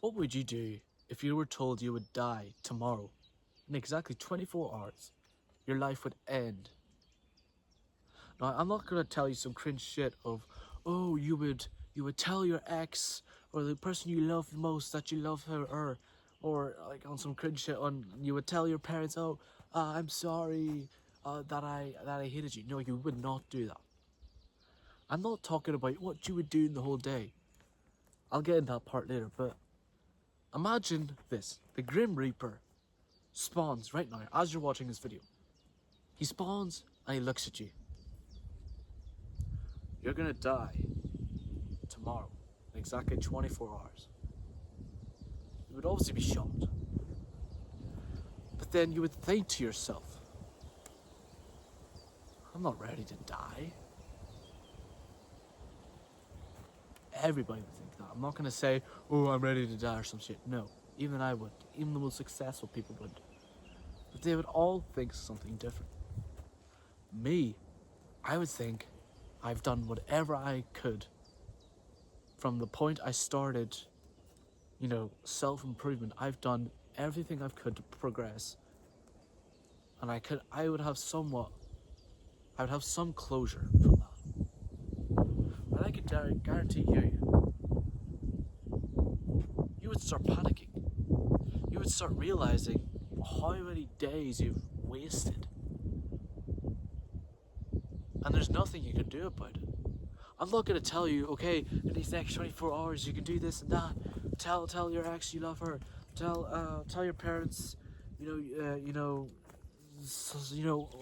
What would you do if you were told you would die tomorrow in exactly 24 hours? Your life would end. Now, I'm not gonna tell you some cringe shit of, oh, you would tell your ex or the person you love the most that you love her, or like on some cringe shit on you would tell your parents, oh, I'm sorry that I hated you. No, you would not do that. I'm not talking about what you would do in the whole day. I'll get into that part later, but imagine this: the Grim Reaper spawns right now as you're watching this video. He spawns and he looks at you. You're gonna die tomorrow in exactly 24 hours. You would obviously be shocked. But then you would think to yourself, I'm not ready to die. Everybody would think that. I'm not gonna say, oh, I'm ready to die or some shit. No, even I would. Even the most successful people would. But they would all think something different. Me, I would think I've done whatever I could from the point I started, self-improvement. I've done everything I've could to progress. And I would have some closure from that. And I can guarantee you would start panicking. You would start realizing how many days you've wasted. And there's nothing you can do about it. I'm not gonna tell you, okay, in these next 24 hours you can do this and that. Tell your ex you love her. Tell your parents,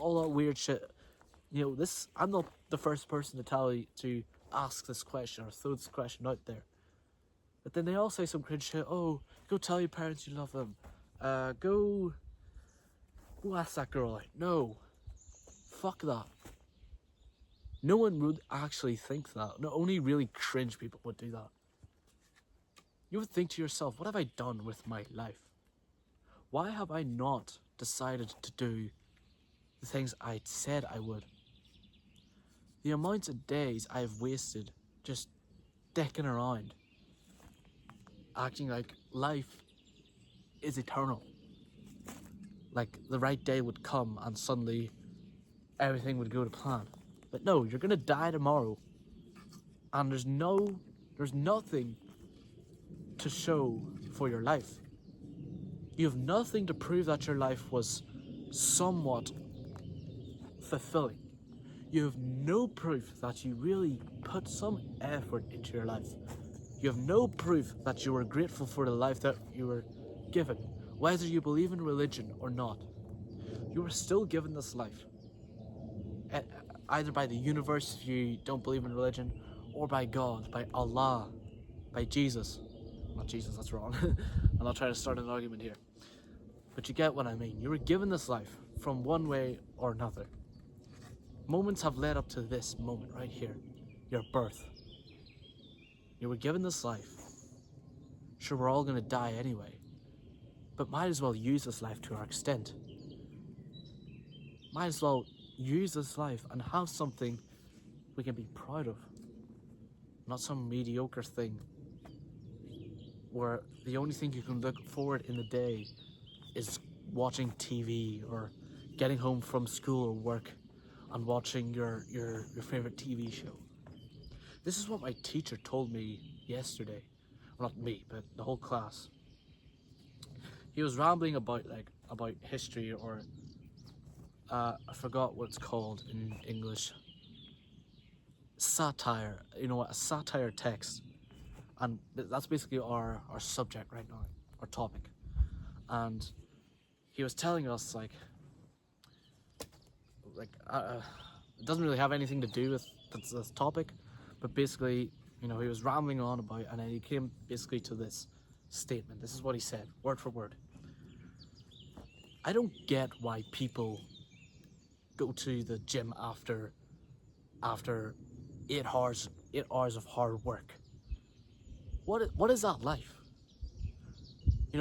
all that weird shit. I'm not the first person to tell you to ask this question or throw this question out there. But then they all say some cringe shit. Oh, go tell your parents you love them. Go ask that girl out. No, fuck that. No one would actually think that. No, only really cringe people would do that. You would think to yourself, what have I done with my life? Why have I not decided to do the things I said I would? The amount of days I've wasted just dicking around, acting like life is eternal. Like the right day would come and suddenly everything would go to plan. But no, you're gonna die tomorrow, and there's nothing to show for your life. You have nothing to prove that your life was somewhat fulfilling. You have no proof that you really put some effort into your life. You have no proof that you were grateful for the life that you were given. Whether you believe in religion or not, you were still given this life. Either by the universe if you don't believe in religion, or by God, by Allah, by Jesus. Not Jesus, that's wrong. I'm not trying to start an argument here. But you get what I mean. You were given this life from one way or another. Moments have led up to this moment right here, your birth. You were given this life. Sure, we're all gonna die anyway, but might as well use this life to our extent. Might as well use this life and have something we can be proud of. Not some mediocre thing where the only thing you can look forward in the day is watching TV or getting home from school or work and watching your favorite TV show. This is what my teacher told me yesterday. Well, not me, but the whole class. He was rambling about history, or I forgot what it's called in English. Satire. You know what? A satire text. And that's basically our subject right now, our topic. And he was telling us it doesn't really have anything to do with this topic, but basically, he was rambling on about, and then he came basically to this statement. This is what he said, word for word. I don't get why people go to the gym after 8 hours of hard work. What is that life?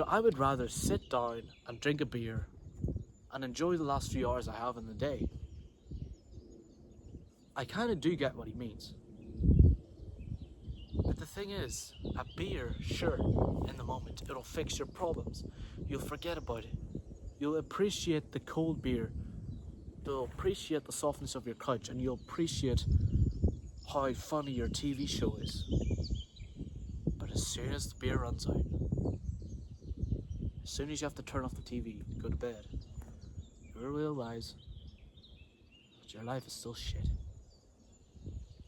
I would rather sit down and drink a beer and enjoy the last few hours I have in the day. I kind of do get what he means. But the thing is, a beer, sure, in the moment, it'll fix your problems. You'll forget about it. You'll appreciate the cold beer. You'll appreciate the softness of your couch, and you'll appreciate how funny your TV show is. But as soon as the beer runs out, as soon as you have to turn off the TV to go to bed, you'll realize that your life is still shit.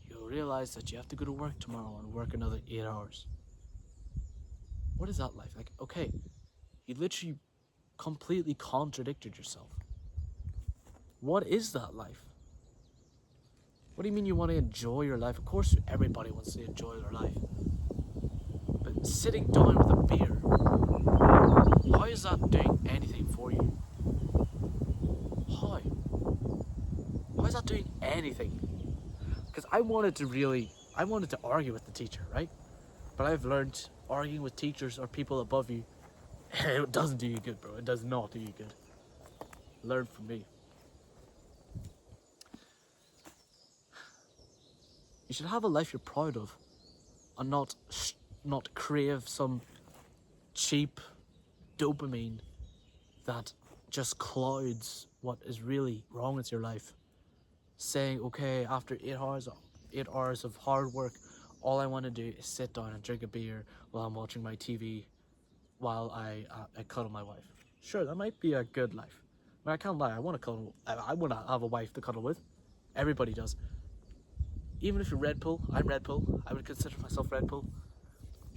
You'll realize that you have to go to work tomorrow and work another 8 hours. What is that life? Like, okay, you literally completely contradicted yourself. What is that life? What do you mean you want to enjoy your life? Of course, everybody wants to enjoy their life. But sitting down with a beer, how is that doing anything for you? How? How is that doing anything? Because I wanted to argue with the teacher, right? But I've learned arguing with teachers or people above you, it doesn't do you good, bro. It does not do you good. Learn from me. You should have a life you're proud of, and not crave some cheap dopamine that just clouds what is really wrong with your life. Saying, okay, after 8 hours of hard work, all I want to do is sit down and drink a beer while I'm watching my TV, while I cuddle my wife. Sure, that might be a good life. I mean, I can't lie. I want to cuddle. I want to have a wife to cuddle with. Everybody does. Even if you're Red Pill, I'm Red Pill. I would consider myself Red Pill.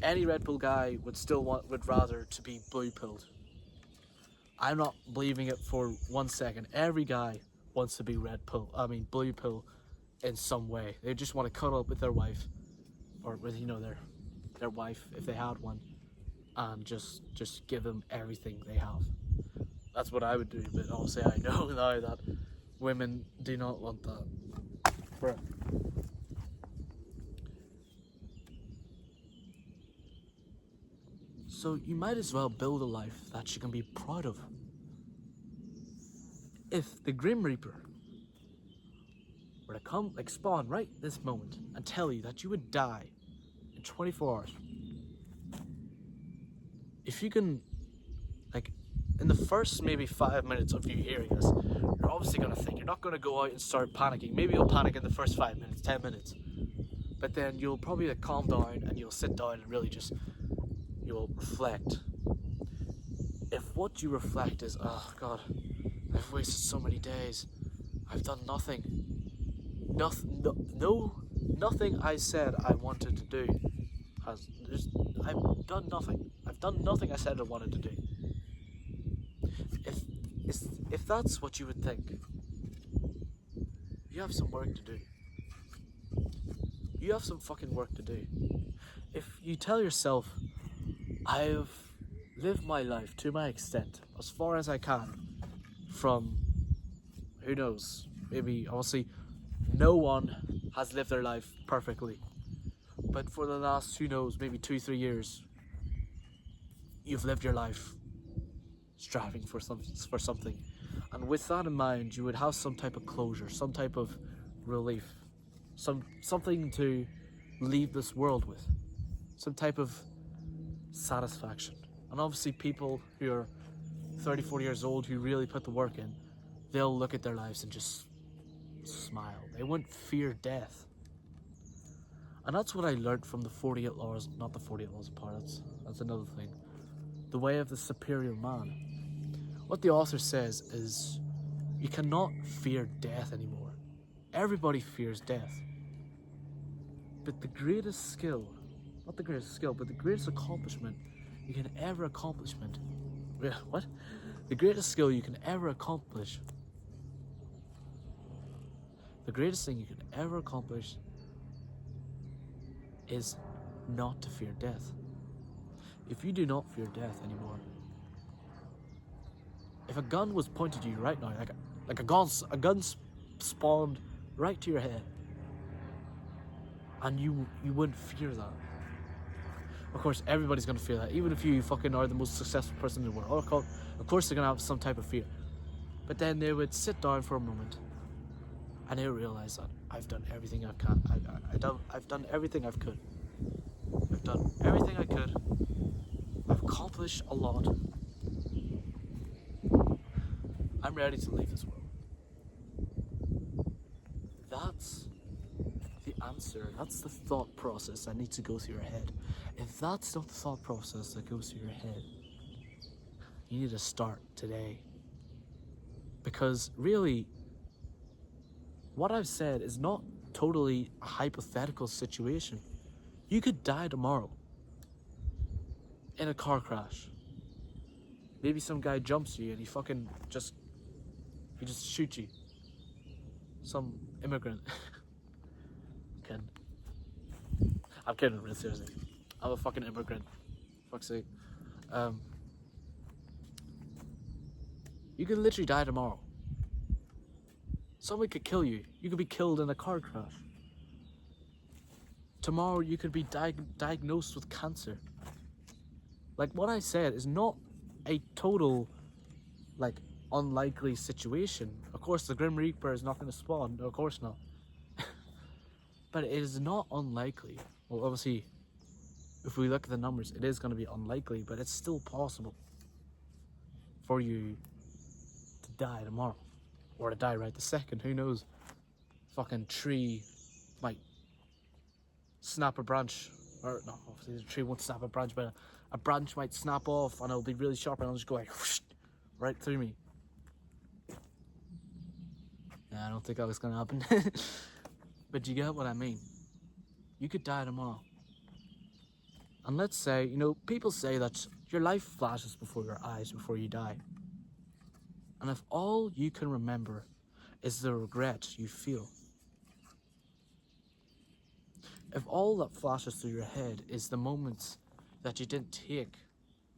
Any Red Pill guy would rather to be blue pilled. I'm not believing it for 1 second. Every guy wants to be blue pill in some way. They just want to cuddle up with their wife, or with their wife if they had one, and just give them everything they have. That's what I would do, but obviously I know now that women do not want that. Bruh. So you might as well build a life that you can be proud of. If the Grim Reaper were to come, spawn right this moment and tell you that you would die in 24 hours, if you can, in the first maybe 5 minutes of you hearing this, you're obviously going to think, you're not going to go out and start panicking. Maybe you'll panic in the first 5 minutes, 10 minutes. But then you'll probably calm down and you'll sit down and really you'll reflect. If what you reflect is, oh God, I've wasted so many days, I've done nothing. Nothing I said I wanted to do I've done nothing. I've done nothing I said I wanted to do. If that's what you would think, you have some work to do. You have some fucking work to do. If you tell yourself, I've lived my life to my extent, as far as I can, from, who knows, maybe, obviously, no one has lived their life perfectly. But for the last, who knows, maybe 2-3 years, you've lived your life striving for something. And with that in mind, you would have some type of closure, some type of relief, something to leave this world with, some type of satisfaction. And obviously people who are 30-40 years old who really put the work in, they'll look at their lives and just smile. They wouldn't fear death. And that's what I learned from the 48 Laws, not the 48 Laws of Power, that's another thing. The Way of the Superior Man. What the author says is, you cannot fear death anymore. Everybody fears death. But the greatest skill, not the greatest skill, but the greatest accomplishment you can ever accomplish, the greatest skill you can ever accomplish, the greatest thing you can ever accomplish is not to fear death. If you do not fear death anymore, if a gun was pointed at you right now, like a gun spawned right to your head, and you wouldn't fear that. Of course, everybody's gonna fear that, even if you fucking are the most successful person in the world. Of course, they're gonna have some type of fear. But then they would sit down for a moment, and they would realize that I've done everything I can. I've done everything I could. I've done everything I could. I've accomplished a lot. I'm ready to leave this world. That's the answer. That's the thought process that needs to go through your head. If that's not the thought process that goes through your head, you need to start today. Because really, what I've said is not totally a hypothetical situation. You could die tomorrow in a car crash. Maybe some guy jumps you and he just shoots you. Some immigrant. Kidding. I'm kidding, really seriously. I'm a fucking immigrant. Fuck's sake. You could literally die tomorrow. Someone could kill you. You could be killed in a car crash. Tomorrow you could be diagnosed with cancer. Like, what I said is not a total, like, unlikely situation. Of course, the Grim Reaper is not going to spawn. No, of course not. But it is not unlikely. Well, obviously, if we look at the numbers, it is going to be unlikely, but it's still possible for you to die tomorrow. Or to die right this second. Who knows? Fucking tree might snap a branch. Or, no, obviously the tree won't snap a branch, but a branch might snap off and it'll be really sharp and it'll just go like whoosh, right through me. Yeah, I don't think that was gonna happen. But you get what I mean. You could die tomorrow. And let's say, people say that your life flashes before your eyes before you die. And if all you can remember is the regret you feel, if all that flashes through your head is the moments that you didn't take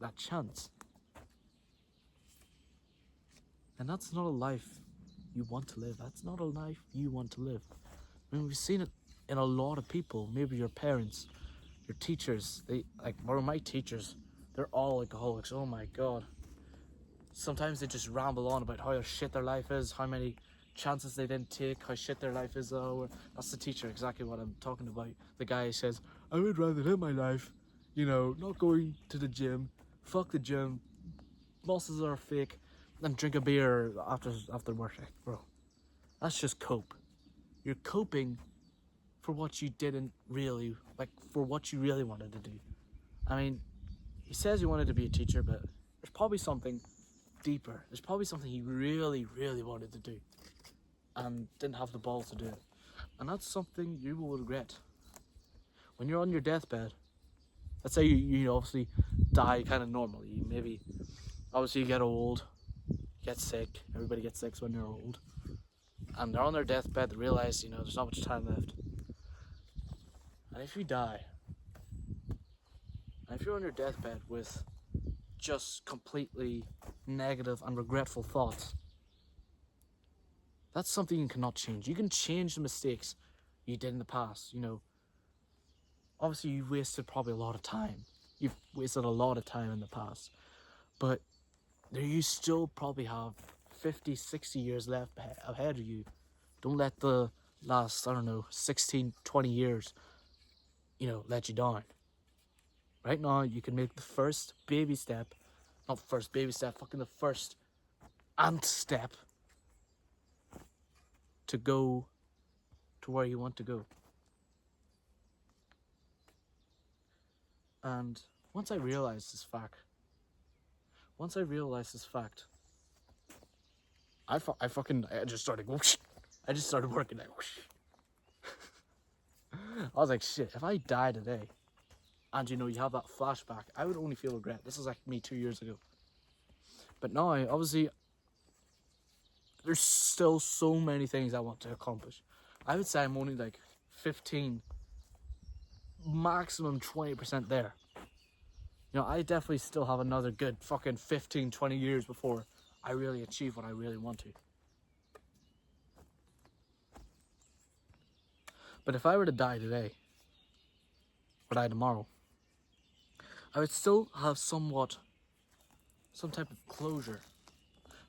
that chance, then that's not a life you want to live. That's not a life you want to live. I mean, we've seen it in a lot of people. Maybe your parents, your teachers. One of my teachers, they're all alcoholics. Oh my god. Sometimes they just ramble on about how shit their life is, how many chances they didn't take, how shit their life is. Oh, that's the teacher, exactly what I'm talking about. The guy says, I would rather live my life, not going to the gym, fuck the gym, bosses are fake, and drink a beer after work. Bro, that's just cope. You're coping for what you didn't really, for what you really wanted to do. I mean, he says he wanted to be a teacher, but there's probably something deeper. There's probably something he really, really wanted to do and didn't have the balls to do it. And that's something you will regret. When you're on your deathbed, let's say you obviously die kind of normally. Obviously you get old, get sick. Everybody gets sick when they're old. And they're on their deathbed, they realize, there's not much time left. And if you die, and if you're on your deathbed with just completely negative and regretful thoughts, that's something you cannot change. You can change the mistakes you did in the past. Obviously you wasted probably a lot of time. You've wasted a lot of time in the past, but you still probably have 50, 60 years left ahead of you. Don't let the last, 16, 20 years, let you down. Right now, you can make the first baby step, not first baby step, fucking the first ant step to go to where you want to go. And once I realized this fact, I just started whoosh. I just started working like whoosh. I was like, shit, if I die today, and you have that flashback, I would only feel regret. This is like me 2 years ago. But now, obviously, there's still so many things I want to accomplish. I would say I'm only like 15, maximum 20% there. I definitely still have another good fucking 15, 20 years before I really achieve what I really want to. But if I were to die today, or die tomorrow, I would still have some type of closure.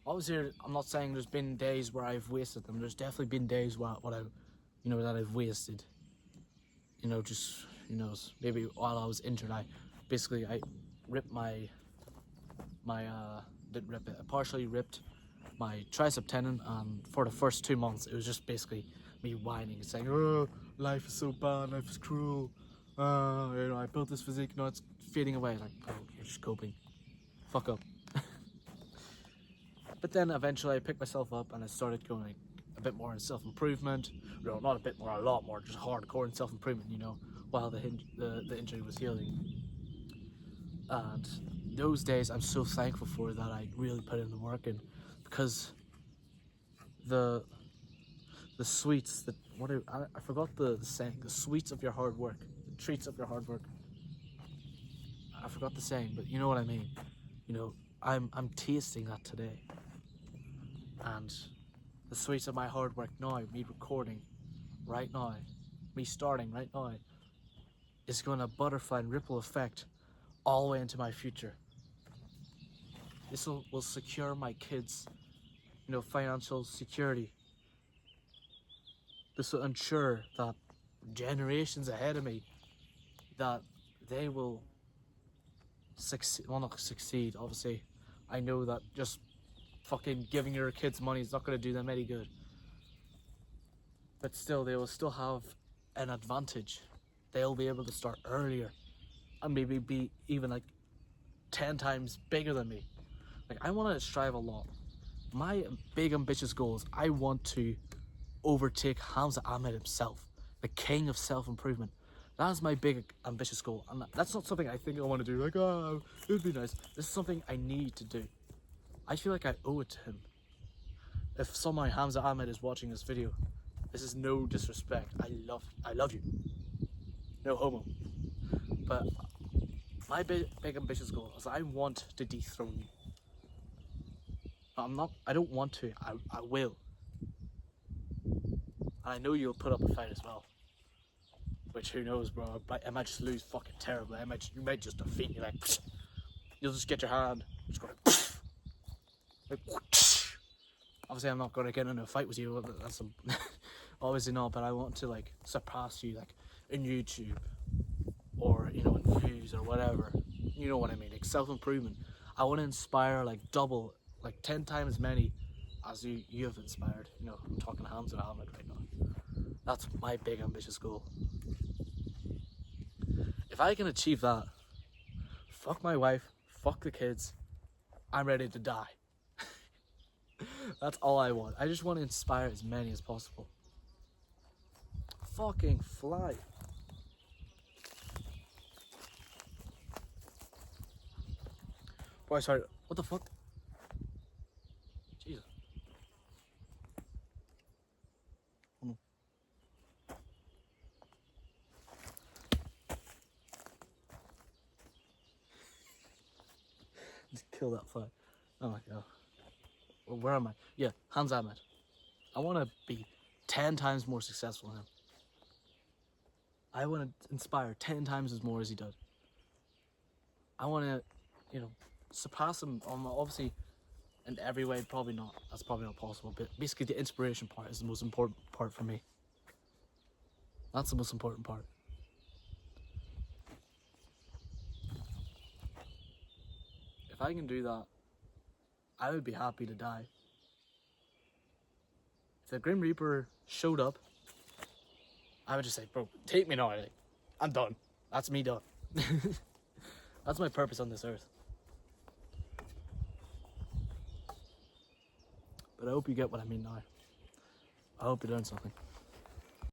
Obviously, I'm not saying there's been days where I've wasted them. There's definitely been days that I've wasted. Just who knows, maybe while I was injured, I ripped didn't rip it, I partially ripped my tricep tendon, and for the first 2 months it was just basically me whining and saying, oh, life is so bad, life is cruel, I built this physique, now it's fading away. Like, oh, you're just coping, fuck up. But then eventually I picked myself up and I started going a bit more in self-improvement. No, not a bit more, a lot more, just hardcore in self-improvement, while the injury was healing. And those days I'm so thankful for that I really put in the work in, because the sweets that I forgot the saying, the sweets of your hard work, the treats of your hard work. I forgot the saying, but you know what I mean. I'm tasting that today, and the sweets of my hard work now, me recording right now, me starting right now, is going to butterfly and ripple effect all the way into my future. This will secure my kids, financial security. This will ensure that generations ahead of me, that they will succeed. Well, not succeed, obviously. I know that just fucking giving your kids money is not going to do them any good. But still, they will still have an advantage. They'll be able to start earlier and maybe be even like 10 times bigger than me. Like, I want to strive a lot. My big ambitious goal is I want to overtake Hamza Ahmed himself, the king of self-improvement. That is my big ambitious goal, and that's not something I think I want to do, like, oh, it would be nice. This is something I need to do. I feel like I owe it to him. If somehow Hamza Ahmed is watching this video, this is no disrespect. I love you. No homo. But my big ambitious goal is I want to dethrone you. I don't want to, I will. And I know you'll put up a fight as well. Which, who knows, bro, I might just lose fucking terribly. You might just defeat me, like, you'll just get your hand, just go like, obviously I'm not going to get into a fight with you, that's obviously not, but I want to, like, surpass you, like, in YouTube, or, in views, or whatever, you know what I mean, like, self-improvement. I want to inspire, like, 10 times as many as you have inspired. I'm talking Hamza Ahmed right now. That's my big ambitious goal. If I can achieve that, fuck my wife, fuck the kids, I'm ready to die. That's all I want. I just want to inspire as many as possible. Fucking fly. Boy, sorry, what the fuck? Jesus. Oh no. Just kill that fly. Oh my god. Well, where am I? Yeah, Hamza Ahmed. I want to be 10 times more successful than him. I want to inspire 10 times as more as he does. I want to, surpass him on, obviously, in every way. Probably not. That's probably not possible. But basically, the inspiration part is the most important part for me. That's the most important part. If I can do that, I would be happy to die. If the Grim Reaper showed up, I would just say, bro, take me now. Like, I'm done. That's me done. That's my purpose on this earth. But I hope you get what I mean now. I hope you learned something.